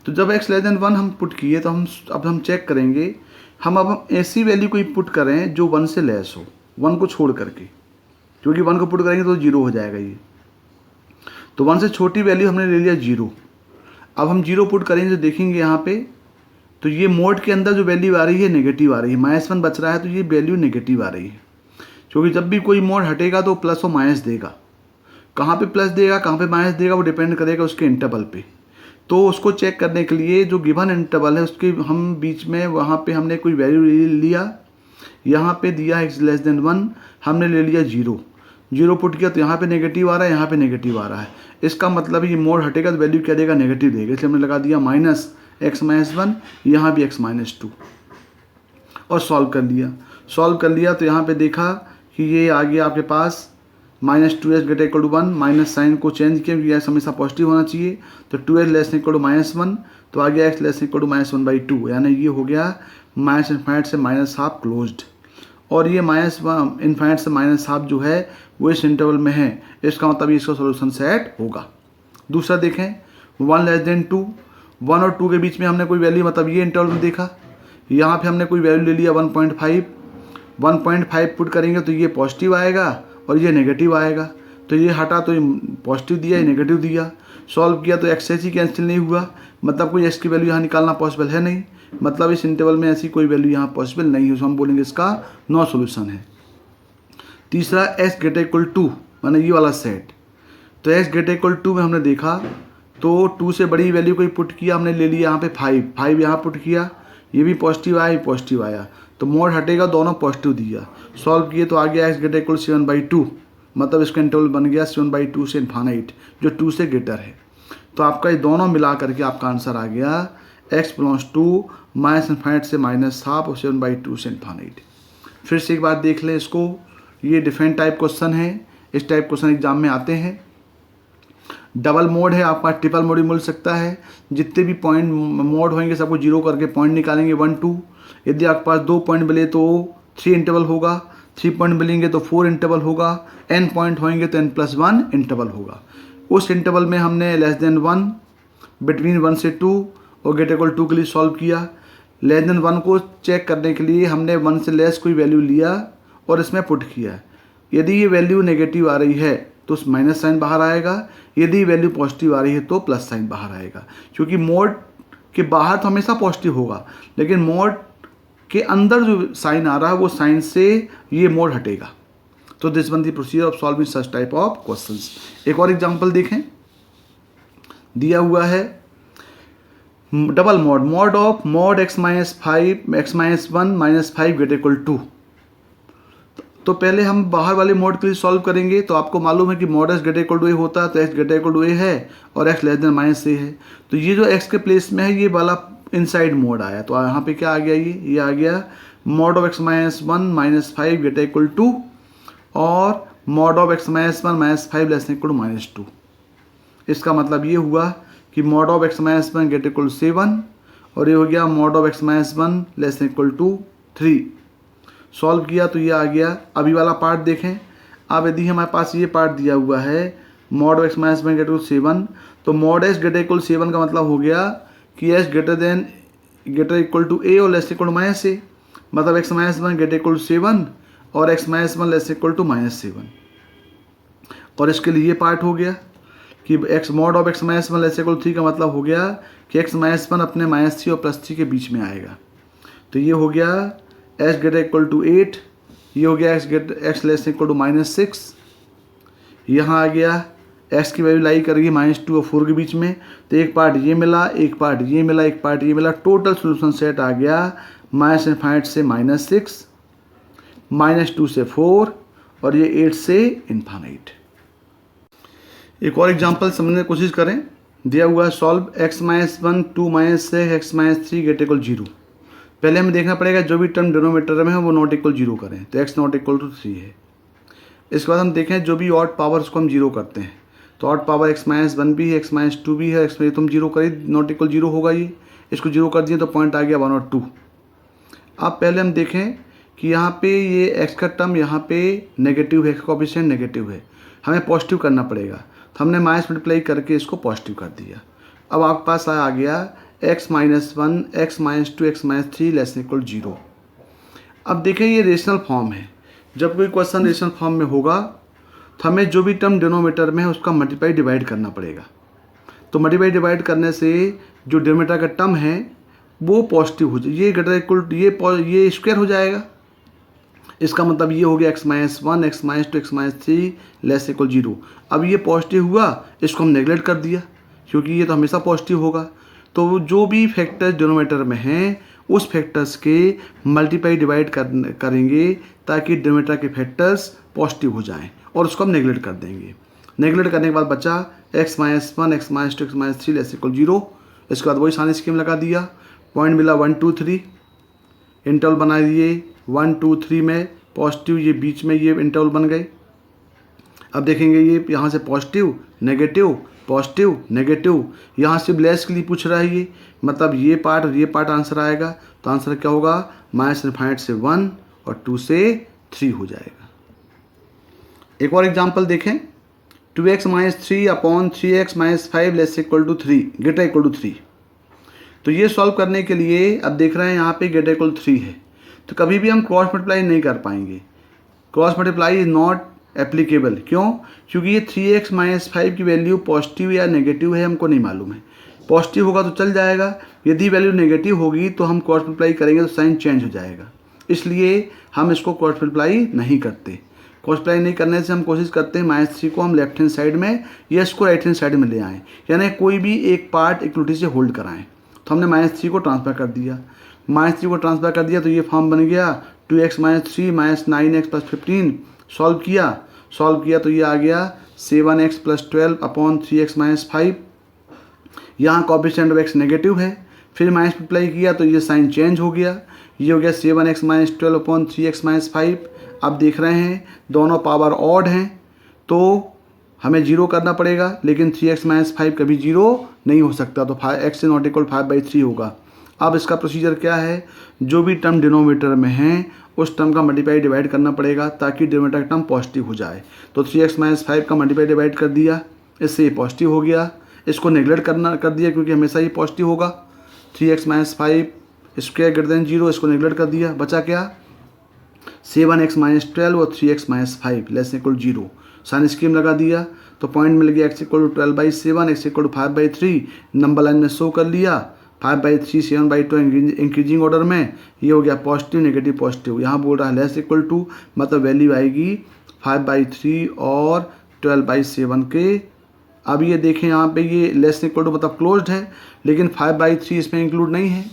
तो जब x लेस देन 1 हम पुट किए तो हम चेक करेंगे, हम ऐसी वैल्यू को पुट करें जो 1 से लेस हो, 1 को छोड़ करके, क्योंकि 1 को पुट करेंगे तो 0 हो जाएगा ये। तो 1 से छोटी वैल्यू हमने ले लिया 0। अब हम 0 पुट करेंगे तो देखेंगे यहाँ पे, तो ये मोड के अंदर जो वैल्यू आ रही है नेगेटिव आ रही है, -1 बच रहा है, तो ये वैल्यू नेगेटिव आ रही है। क्योंकि जब भी कोई मोड हटेगा तो प्लस और माइनस देगा। कहाँ पे प्लस देगा कहाँ पे माइनस देगा वो डिपेंड करेगा उसके इंटरवल पे। तो उसको चेक करने के लिए जो गिवन इंटरवल है उसके हम बीच में वहाँ पे हमने कोई वैल्यू लिया, यहाँ पे दिया x लेस देन 1, हमने ले लिया 0 पुट किया, तो यहाँ पे नेगेटिव आ रहा है, यहाँ पे नेगेटिव आ रहा है। इसका मतलब ये मोड हटेगा तो वैल्यू क्या देगा, नेगेटिव देगा। इसलिए हमने लगा दिया -x माइनस 1, यहाँ भी x माइनस 2, और सॉल्व कर लिया। तो यहाँ पे देखा कि ये आ गया आपके पास -2s greater equal to 1, minus sign को चेंज किया क्योंकि x हमेशा पॉजिटिव होना चाहिए। तो 2s लेस इक्वल टू -1, तो आ गया x लेस इक्वल टू -1/2, यानी ये हो गया माइनस इन्फाइनाइट से -हाफ क्लोज्ड। और ये माइनस इन्फाइनाइट से -हाफ जो है वो इस इंटरवल में है, इसका मतलब इसका सोल्यूशन सेट होगा। दूसरा देखें, 1 लेस देन 2, 1 और 2 के बीच में हमने कोई वैल्यू, मतलब ये इंटरवल में देखा, यहाँ पे हमने कोई वैल्यू ले लिया 1.5 पुट करेंगे तो ये पॉजिटिव आएगा और ये नेगेटिव आएगा। तो ये हटा तो ये पॉजिटिव दिया, ये नेगेटिव दिया। सॉल्व किया तो एक्स ही कैंसिल नहीं हुआ, मतलब कोई एक्स की वैल्यू यहाँ निकालना पॉसिबल है नहीं, मतलब इस इंटरवल में ऐसी कोई वैल्यू यहाँ पॉसिबल नहीं है, तो हम बोलेंगे इसका नो सॉल्यूशन है। तीसरा, x ग्रेटर इक्वल टू, माने ये वाला सेट। तो x ग्रेटर इक्वल टू में हमने देखा तो 2 से बड़ी वैल्यू को पुट किया, हमने ले लिया यहाँ पे 5 यहाँ पुट किया, ये भी पॉजिटिव आया, ये पॉजिटिव आया, तो मोड हटेगा, दोनों पॉजिटिव दिया। सॉल्व किए तो आ गया x ग्रेटर इक्वल 7/2, मतलब इसका इंटरवल बन गया 7/2 से इन्फाइनाइट, जो 2 से ग्रेटर है। तो आपका ये दोनों मिला करके आपका आंसर आ गया x belongs to minus infinite से -हाफ और 7/2 से इन्फाइनाइट। फिर से एक बात देख लें इसको, ये डिफरेंट टाइप क्वेश्चन है, इस टाइप क्वेश्चन एग्जाम में आते हैं। डबल मोड है, आपका ट्रिपल मोड भी मिल सकता है। जितने भी पॉइंट मोड होंगे सबको 0 करके पॉइंट निकालेंगे 1 2। यदि आपके पास 2 पॉइंट मिले तो 3 इंटरवल होगा, 3 पॉइंट मिलेंगे तो 4 इंटरवल होगा, n पॉइंट होंगे तो n+1 इंटरवल होगा। उस इंटरवल में हमने लेस देन 1, बिटवीन 1 से 2 और ग्रेटर इक्वल 2 के लिए सॉल्व किया। लेस देन 1 को चेक करने के लिए हमने 1 से लेस कोई वैल्यू लिया और इसमें पुट किया। यदि ये वैल्यू नेगेटिव आ रही है तो माइनस साइन बाहर आएगा, यदि वैल्यू पॉजिटिव आ रही है तो प्लस साइन बाहर आएगा। क्योंकि मोड के बाहर तो हमेशा पॉजिटिव होगा, लेकिन मोड के अंदर जो साइन आ रहा है वो साइन से ये मोड हटेगा। तो this one the procedure of solving such type of questions. एक और एग्जांपल देखें, दिया हुआ है double mode of mode x-5 x-1 -5 greater equal 2। तो पहले हम बाहर वाले मोड के लिए सॉल्व करेंगे। तो आपको मालूम है कि mod x greater equal to a होता है, तो x greater equal to a है और x less than minus a है। तो ये जो एक्स के प्लेस में है ये वाला इनसाइड मोड आया, तो यहाँ पे क्या आ गया, ये आ गया mod of x minus one minus five greater equal to और mod of x minus one minus five less equal to minus two. इसका मतलब ये हुआ कि mod of x minus one greater equal to 7 और ये हो गया mod of x minus one less equal to 3। Solve किया तो ये आ गया। अभी वाला पार्ट देखें। अब यदि हमारे पास ये पार्ट दिया हुआ है mod of x minus one greater equal 7, तो मॉड एस ग्रेटर इक्वल 7 का मतलब हो गया कि s greater equal to a और less equal to minus a, मतलब x minus one greater equal to 7 और x minus one less equal to minus 7। और इसके लिए ये पार्ट हो गया कि x mod of x minus one less equal to 3 का मतलब हो गया कि एक्स माइनस वन अपने माइनस 3 और प्लस 3 के बीच में आएगा। तो ये हो गया एक्स ग्रेटर इक्वल टू 8, ये हो गया x less equal to minus 6। यहाँ आ गया एक्स की वैल्यू लाई करेगी माइनस 2 और 4 के बीच में, तो एक पार्ट ये मिला, एक पार्ट ये मिला, एक पार्ट ये मिला। टोटल सोल्यूशन सेट आ गया माइनस इनफाइनाइट से माइनस 6, माइनस 2 से 4 और ये 8 से इनफाइनाइट। एक और एग्जांपल समझने की कोशिश करें। दिया हुआ है solve x minus one 2 minus से एक्स माइनस 3 ग्रेटर इक्वल 0। पहले हमें देखना पड़ेगा जो भी टर्म डिनोमिनेटर में है वो नॉट इक्वल 0 करें, तो एक्स नॉट इक्वल टू 3 है। इसके बाद हम देखें जो भी ऑड पावर उसको हम 0 करते हैं, तो odd power x minus one भी है, एक्स माइनस 2 भी है, एक्स में तुम 0 करिए नॉट इक्वल 0 होगा। ये इसको 0 कर दिए तो पॉइंट आ गया 1 और 2। अब पहले हम देखें कि यहाँ पे ये एक्स का टर्म यहाँ पे नेगेटिव है, एक्स का कोएफिशिएंट नेगेटिव है, हमें पॉजिटिव करना पड़ेगा। तो हमने माइनस मल्टीप्लाई करके इसको पॉजिटिव कर दिया। अब आपके पास आ गया x minus one x minus two x minus 3 less equal 0। अब देखें ये रेशनल फॉर्म है। जब कोई क्वेश्चन रेशनल फॉर्म में होगा तो हमें जो भी टर्म डिनोमिनेटर में है उसका मल्टीप्लाई डिवाइड करना पड़ेगा। तो मल्टीप्लाई डिवाइड करने से जो डिनोमिनेटर का टर्म है वो पॉजिटिव हो जाए, ये ग्रेटर इक्वल ये स्क्वायर हो जाएगा। इसका मतलब ये हो गया x minus one x minus two x minus 3 less equal 0। अब ये पॉजिटिव हुआ, इसको हम नेगलेक्ट कर दिया क्योंकि ये तो हमेशा पॉजिटिव होगा। तो जो भी फैक्टर्स डिनोमिनेटर में हैं उस फैक्टर्स के मल्टीप्लाई डिवाइड करेंगे ताकि डिनोमिनेटर के फैक्टर्स पॉजिटिव हो जाएं और उसको हम नेगलेक्ट कर देंगे। नेगलेक्ट करने के बाद बचा x minus one x minus two x minus 3 less equal 0। इसके बाद वही सारी स्कीम लगा दिया, पॉइंट मिला 1 2 3, इंटरवल बना दिए 1 2 3 में पॉजिटिव, ये बीच में ये इंटरवल बन गए। अब देखेंगे ये यहाँ से पॉजिटिव नेगेटिव, यहाँ से लेस के लिए पूछ रहा है ये, मतलब ये पार्ट आंसर आएगा। तो आंसर क्या होगा माइनस इनफाइनाइट से 1 और 2 से 3 हो जाएगा। एक और एग्जांपल देखें 2x minus 3 upon 3x minus 5 less equal to 3 greater equal to 3। तो ये सॉल्व करने के लिए अब देख रहे हैं यहाँ पे ग्रेटर इक्वल 3 है, तो कभी भी हम क्रॉस मल्टीप्लाई नहीं कर पाएंगे। Cross multiply is not applicable. क्यों? क्योंकि ये 3x माइनस 5 की वैल्यू पॉजिटिव या नेगेटिव है हमको नहीं मालूम है। पॉजिटिव होगा तो चल जाएगा, यदि वैल्यू नेगेटिव होगी तो हम क्रॉस मल्टीप्लाई करेंगे तो साइन चेंज हो जाएगा, इसलिए हम इसको क्रॉस मल्टीप्लाई नहीं करते। क्रॉस मल्टीप्लाई नहीं करने से हम कोशिश करते हैं माइनस 3 को हम लेफ्ट हैंड साइड में या इसको राइट हैंड साइड में ले आएँ, यानी कोई भी एक पार्ट इक्वलिटी से होल्ड कराएँ। तो हमने माइनस 3 को ट्रांसफर कर दिया, माइनस 3 को ट्रांसफर कर दिया तो ये फॉर्म बन गया 2x minus 3 minus 9x plus 15। Solve किया तो ये आ गया 7x plus 12 upon 3x minus 5। यहाँ कोएफिशिएंट ऑफ x नेगेटिव है, फिर माइनस मल्टीप्लाई किया तो ये साइन चेंज हो गया, ये हो गया 7x minus 12 upon 3x minus 5। अब देख रहे हैं दोनों पावर ऑड हैं तो हमें 0 करना पड़ेगा, लेकिन 3x माइनस 5 कभी 0 नहीं हो सकता, तो x नॉट इक्वल 5/3 होगा। अब इसका प्रोसीजर क्या है, जो भी टर्म डिनोमिनेटर में है उस टर्म का मल्टीप्लाई डिवाइड करना पड़ेगा ताकि डिनोमिनेटर का टर्म पॉजिटिव हो जाए। तो 3x माइनस 5 का मल्टीप्लाई डिवाइड कर दिया, इससे ये पॉजिटिव हो गया। इसको नेगलेक्ट कर दिया क्योंकि हमेशा ये पॉजिटिव होगा। 3x minus 5 square greater than 0, इसको नेगलेक्ट कर दिया। बचा क्या 7x माइनस 12 और 3x minus 5 less equal 0। Sign scheme लगा दिया तो पॉइंट मिल गया x equal to 12/7 x equal to 5/3। Number line में शो कर लिया 5/3 7/2 इंक्रीजिंग ऑर्डर में। ये हो गया पॉजिटिव नेगेटिव पॉजिटिव, यहाँ बोल रहा है लेस इक्वल टू, मतलब वैल्यू आएगी 5/3 और 12/7 के। अब ये देखें यहाँ पे ये लेस इक्वल टू मतलब क्लोज्ड है, लेकिन 5/3 इसमें इंक्लूड नहीं है,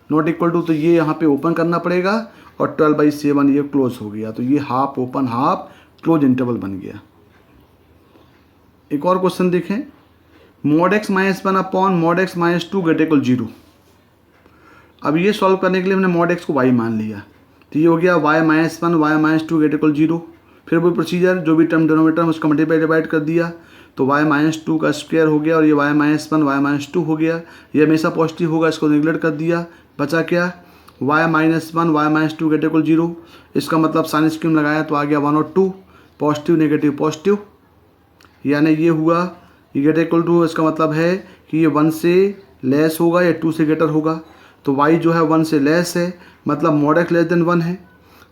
नॉट इक्वल टू, तो ये यहाँ पे ओपन करना पड़ेगा और 12/7 ये क्लोज हो गया, तो ये half open half close interval बन गया। एक और क्वेश्चन देखें, mod x - 1 upon mod x - 2 greater equal 0। अब ये सॉल्व करने के लिए हमने mod x को y मान लिया, तो ये हो गया y - 1 y - 2 ग्रेटर इक्वल 0। फिर वो प्रोसीजर, जो भी टर्म डिनोमिनेटर में उसका मल्टीप्लाई डिवाइड कर दिया, तो y - 2 का स्क्वायर हो गया और ये y - 1 y - 2 हो गया। ये हमेशा पॉजिटिव होगा, इसको नेगलेक्ट कर दिया। बचा क्या, y - 1 y - 2 ग्रेटर इक्वल 0। इसका मतलब साइन स्कीम लगाया तो आ गया 1 और 2, पॉजिटिव नेगेटिव पॉजिटिव, यानी ये हुआ ये ग्रेटर इक्वल टू, इसका मतलब है कि ये 1 से लेस होगा या 2 से ग्रेटर होगा। तो y जो है 1 से लेस है, मतलब mod x लेस देन 1 है।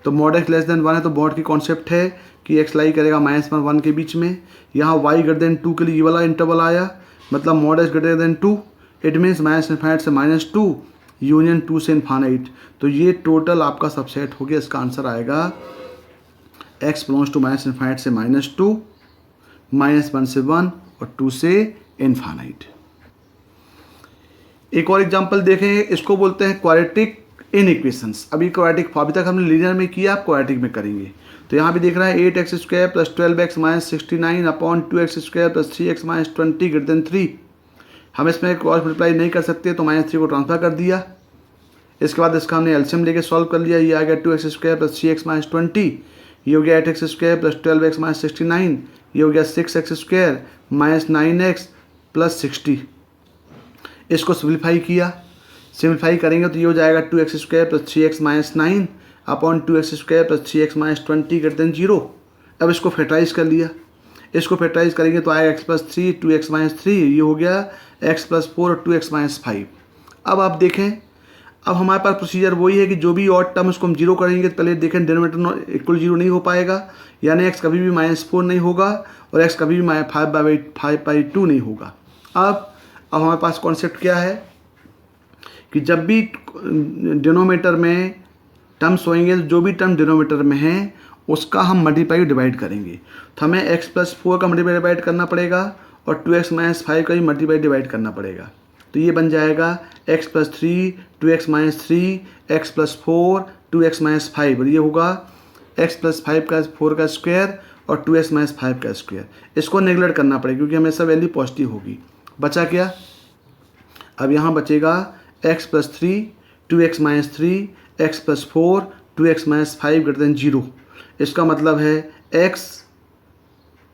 तो mod x लेस देन 1 है तो mod की कॉन्सेप्ट है कि x लाई करेगा -1 1 के बीच में। यहाँ y ग्रेटर देन 2 के लिए ये वाला इंटरवल आया, मतलब mod x greater than 2, it means -∞ से -2 यूनियन 2 से इन्फानाइट। तो ये टोटल आपका सबसेट हो गया। इसका आंसर आएगा x बिलोंग्स टू -∞ से -2, -1 से 1 और 2 से इन्फानाइट। एक और एग्जांपल देखें, इसको बोलते हैं क्वाड्रेटिक इनइक्वेशंस। अभी क्वाड्रेटिक, अभी तक हमने लीनियर में किया, आप क्वाड्रेटिक में करेंगे। तो यहाँ भी देख रहा है 8x² + 12x - 69 upon 2x² + 3x - 20 greater than 3। हम इसमें क्रॉस मल्टीप्लाई नहीं कर सकते तो -3 को ट्रांसफर कर दिया। इसके बाद इसका हमने एलसीएम लेके सॉल्व कर लिया। ये आ गया 2x² + 3x - 20, ये हो गया 8x² + 12x - 69, ये हो गया 6x² - 9x + 60। इसको सिंप्लीफाई किया, सिंप्लीफाई करेंगे तो ये हो जाएगा 2x² + 3x - 9 upon 2x² + 3x - 20 greater than 0। अब इसको फैक्टराइज कर लिया, इसको फैक्टराइज करेंगे तो आएगा x + 3 2x - 3, ये हो गया x + 4 और 2x - 5। अब आप देखें, अब हमारे पास प्रोसीजर वही है कि जो भी ऑड टर्म उसको हम जीरो करेंगे तो पहले देखें डिनोमिनेटर इक्वल 0 नहीं हो पाएगा, यानी x कभी भी -4 नहीं होगा और x कभी भी 5/2 नहीं होगा। अब हमारे पास कॉन्सेप्ट क्या है कि जब भी डिनोमिनेटर में टर्म्स होंगे, जो भी टर्म डिनोमिनेटर में है उसका हम मल्टीप्लाई डिवाइड करेंगे। तो हमें x + 4 का मल्टीप्लाई डिवाइड करना पड़ेगा और 2x - 5 का भी मल्टीप्लाई डिवाइड करना पड़ेगा। तो ये बन जाएगा x + 3 2x - 3 x + 4 2x - 5, और ये होगा x + 5 का 4 का स्क्वायर और 2x - 5 का स्क्वायर। इसको नेगलेक्ट करना पड़ेगा क्योंकि हमेशा वैल्यू पॉजिटिव होगी। बचा क्या, अब यहाँ बचेगा x + 3 2x - 3 x + 4 2x - 5 greater than 0। इसका मतलब है x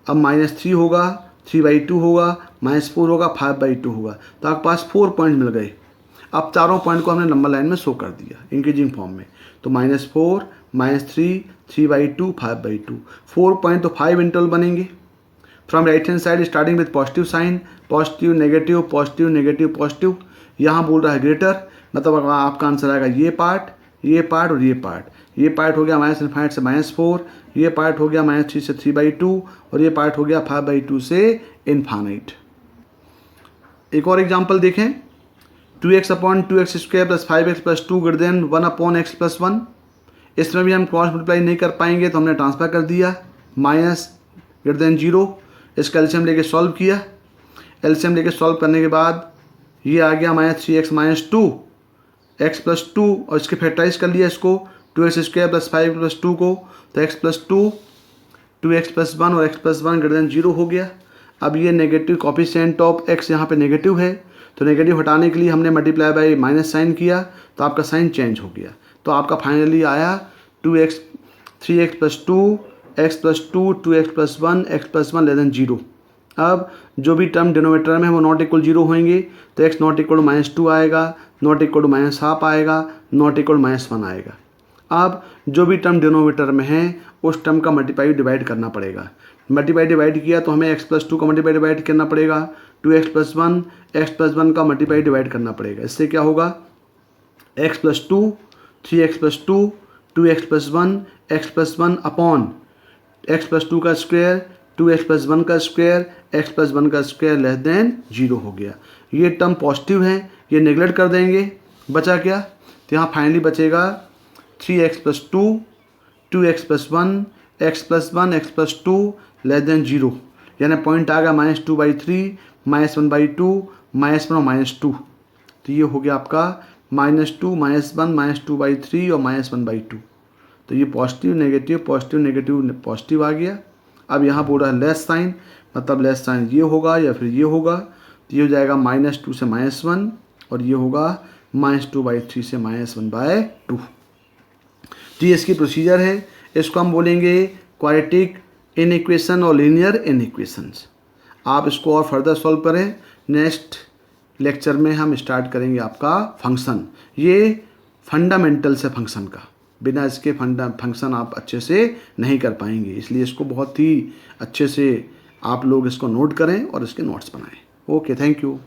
अब -3 होगा, 3/2 होगा, -4 होगा, 5/2 होगा। तो आपके पास 4 पॉइंट मिल गए। अब चारों पॉइंट को हमने नंबर लाइन में शो कर दिया इंक्रीजिंग फॉर्म में। तो -4 -3 3/2 5/2, 4 पॉइंट तो 5 इंटरवल बनेंगे। From right hand side starting with positive sign, positive negative positive negative positive. यहाँ बोल रहा है ग्रेटर, मतलब आपका आंसर आएगा ये पार्ट ये पार्ट और ये पार्ट। ये पार्ट हो गया -∞ से -4, ये पार्ट हो गया -3 से 3/2 और ये पार्ट हो गया 5/2 से इन्फानाइट। एक और एग्जांपल देखें, 2x upon 2x² + 5x + 2 greater than 1 upon x + 1। इसमें भी हम क्रॉस मल्टीप्लाई नहीं कर पाएंगे तो हमने ट्रांसफर कर दिया, ग्रेटर देन 0। इसका एलसीएम लेके सॉल्व किया, एलसीएम लेके सॉल्व करने के बाद ये आ गया -3x - 2 x + 2 और इसके फैक्टराइज कर लिया इसको 2x² + 5 + 2 को, तो x + 2 2x + 1 और x + 1 ग्रेटर देन 0 हो गया। अब ये नेगेटिव कॉफिशिएंट ऑफ x यहाँ पे नेगेटिव है, तो नेगेटिव हटाने के लिए हमने मल्टीप्लाई बाय माइनस साइन किया तो आपका साइन चेंज हो गया। तो आपका फाइनली आया 3x + 2 x + 2 2x + 1 x + 1 less than 0। अब जो भी टर्म डिनोमिनेटर में है वो नॉट इक्वल 0 होंगे, तो x नॉट इक्वल -2 आएगा, नॉट इक्वल -1/2 आएगा, नॉट इक्वल -1 आएगा। अब जो भी टर्म डिनोमिनेटर में है उस टर्म का मल्टीप्लाई डिवाइड करना पड़ेगा। मल्टीप्लाई डिवाइड किया तो हमें x + 2 का मल्टीप्लाई डिवाइड करना पड़ेगा, 2x + 1 x + 1 का मल्टीप्लाई डिवाइड करना पड़ेगा। इससे क्या होगा, x + 2 3x + 2 2x + 1 x + 1 upon x + 2 का स्क्वायर 2x + 1 का स्क्वायर x + 1 का स्क्वायर लेस देन 0 हो गया। ये टर्म पॉजिटिव है, ये नेगलेक्ट कर देंगे। बचा क्या, तो यहाँ फाइनली बचेगा 3x + 2 2x + 1 x + 1 x + 2 less than 0, यानी पॉइंट आ गया -2/3 -1/2 -1 और -2। तो ये हो गया आपका -2 -1 -2/3 और -1/2। तो ये पॉजिटिव नेगेटिव पॉजिटिव आ गया। अब यहाँ बोल रहा है लेस साइन, मतलब लेस साइन ये होगा या फिर ये होगा, तो ये हो जाएगा -2 से -1 और ये होगा -2/3 से -1/2। तो ये इसकी प्रोसीजर है। इसको हम बोलेंगे क्वाड्रेटिक इनइक्वेशन और लीनियर इनइक्वेशंस। आप इसको और फर्दर सॉल्व करें। नेक्स्ट लेक्चर में हम स्टार्ट करेंगे आपका फंक्शन। ये फंडामेंटल्स है फंक्शन का, बिना इसके फंक्शन आप अच्छे से नहीं कर पाएंगे, इसलिए इसको बहुत ही अच्छे से आप लोग इसको नोट करें और इसके नोट्स बनाएं। Okay, thank you.